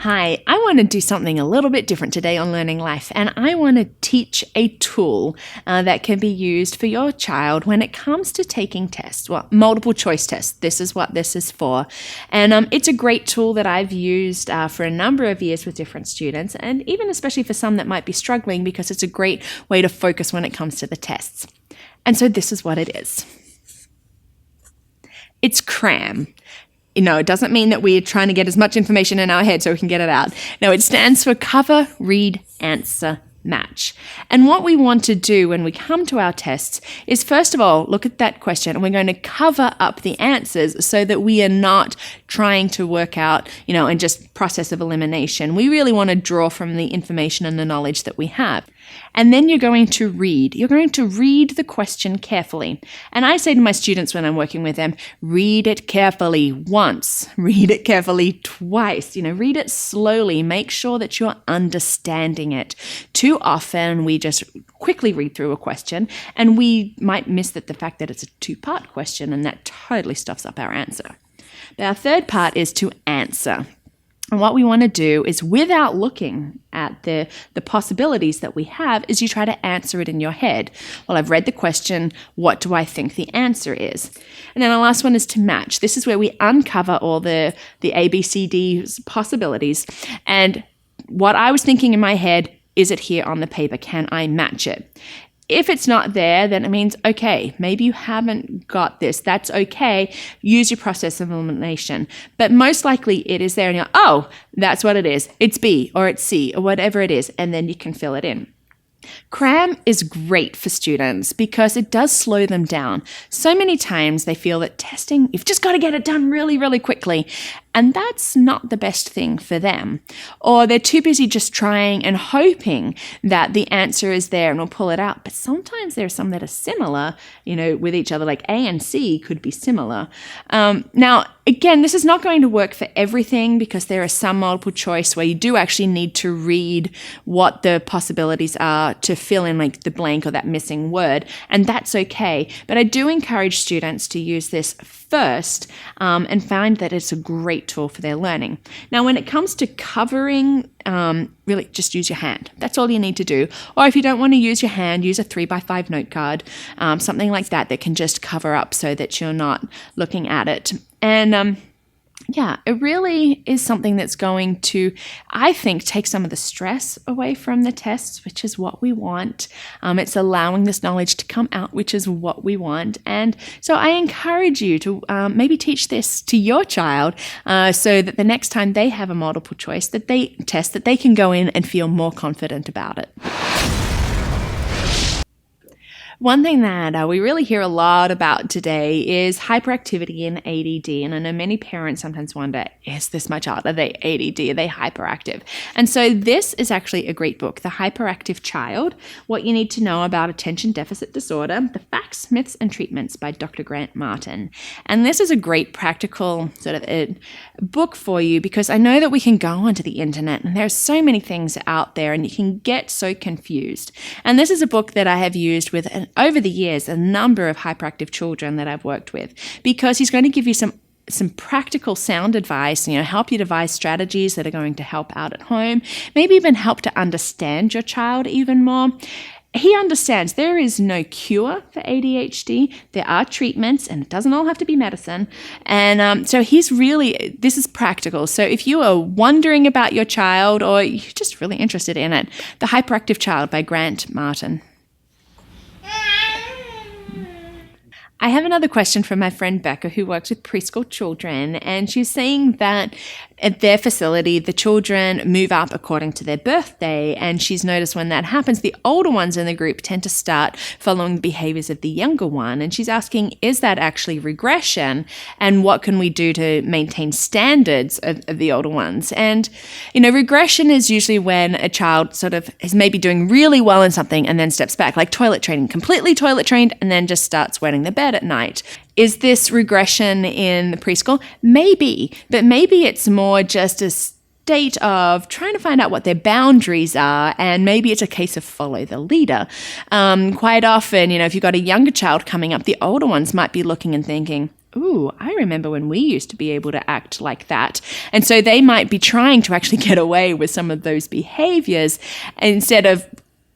Hi, I want to do something a little bit different today on Learning Life, and I want to teach a tool that can be used for your child when it comes to taking tests. Well, multiple choice tests. This is what this is for. And it's a great tool that I've used for a number of years with different students, and even especially for some that might be struggling, because it's a great way to focus when it comes to the tests. And so this is what it is. It's Cram. It doesn't mean that we're trying to get as much information in our head so we can get it out. No, it stands for Cover, Read, Answer, Match. And what we want to do when we come to our tests is, first of all, look at that question, and we're going to cover up the answers so that we are not trying to work out, and just process of elimination. We really want to draw from the information and the knowledge that we have. And then you're going to read. You're going to read the question carefully. And I say to my students when I'm working with them, read it carefully once, read it carefully twice, read it slowly. Make sure that you're understanding it. Too often we just quickly read through a question and we might miss the fact that it's a two-part question, and that totally stuffs up our answer. Now, our third part is to answer. And what we want to do is, without looking at the possibilities that we have, is you try to answer it in your head. Well, I've read the question. What do I think the answer is? And then the last one is to match. This is where we uncover all the A, B, C, D possibilities. And what I was thinking in my head, is it here on the paper? Can I match it? If it's not there, then it means, okay, maybe you haven't got this. That's okay. Use your process of elimination. But most likely it is there, and you're, oh, that's what it is. It's B or it's C or whatever it is, and then you can fill it in. Cram is great for students because it does slow them down. So many times they feel that testing, you've just got to get it done really, really quickly. And that's not the best thing for them. Or they're too busy just trying and hoping that the answer is there and we'll pull it out. But sometimes there are some that are similar, with each other, like A and C could be similar. Now, again, this is not going to work for everything, because there are some multiple choice where you do actually need to read what the possibilities are to fill in like the blank or that missing word. And that's okay. But I do encourage students to use this first and find that it's a great tool for their learning. Now, when it comes to covering, really just use your hand. That's all you need to do. Or if you don't want to use your hand, use a 3x5 note card, something like that can just cover up so that you're not looking at it. And it really is something that's going to, I think, take some of the stress away from the tests, which is what we want. It's allowing this knowledge to come out, which is what we want. And so I encourage you to maybe teach this to your child so that the next time they have a multiple choice that they test, that they can go in and feel more confident about it. One thing that we really hear a lot about today is hyperactivity and ADD. And I know many parents sometimes wonder, is this my child? Are they ADD? Are they hyperactive? And so this is actually a great book, The Hyperactive Child, What You Need to Know About Attention Deficit Disorder, The Facts, Myths, and Treatments by Dr. Grant Martin. And this is a great practical sort of a book for you, because I know that we can go onto the internet and there are so many things out there and you can get so confused. And this is a book that I have used with over the years, a number of hyperactive children that I've worked with, because he's going to give you some practical sound advice, help you devise strategies that are going to help out at home, maybe even help to understand your child even more. He understands there is no cure for ADHD. There are treatments, and it doesn't all have to be medicine. And so this is practical. So if you are wondering about your child, or you're just really interested in it, The Hyperactive Child by Grant Martin. I have another question from my friend Becca, who works with preschool children, and she's saying that at their facility, the children move up according to their birthday, and she's noticed when that happens, the older ones in the group tend to start following the behaviors of the younger one. And she's asking, is that actually regression, and what can we do to maintain standards of the older ones? And, regression is usually when a child sort of is maybe doing really well in something and then steps back, like toilet training, completely toilet trained, and then just starts wetting the bed at night. Is this regression in the preschool? Maybe, but maybe it's more just a state of trying to find out what their boundaries are, and maybe it's a case of follow the leader. Quite often, if you've got a younger child coming up, the older ones might be looking and thinking, ooh, I remember when we used to be able to act like that. And so they might be trying to actually get away with some of those behaviors instead of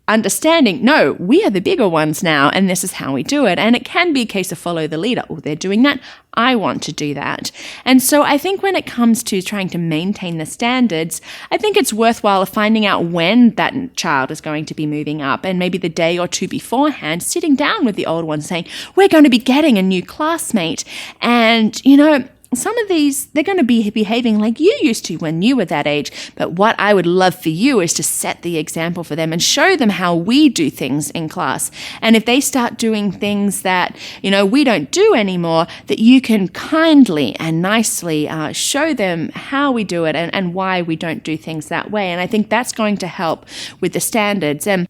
understanding, no, we are the bigger ones now, and this is how we do it. And it can be a case of follow the leader. Oh, they're doing that. I want to do that. And so I think when it comes to trying to maintain the standards, I think it's worthwhile finding out when that child is going to be moving up, and maybe the day or two beforehand, sitting down with the old ones saying, we're going to be getting a new classmate. And, some of these, they're going to be behaving like you used to when you were that age. But what I would love for you is to set the example for them and show them how we do things in class. And if they start doing things that, we don't do anymore, that you can kindly and nicely show them how we do it and why we don't do things that way. And I think that's going to help with the standards. And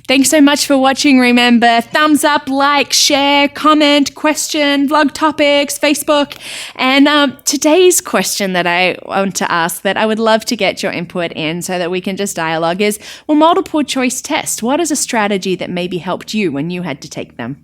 thanks so much for watching. Remember, thumbs up, like, share, comment, question, vlog topics, Facebook. And today's question that I want to ask, that I would love to get your input in so that we can just dialogue, is, multiple choice test. What is a strategy that maybe helped you when you had to take them?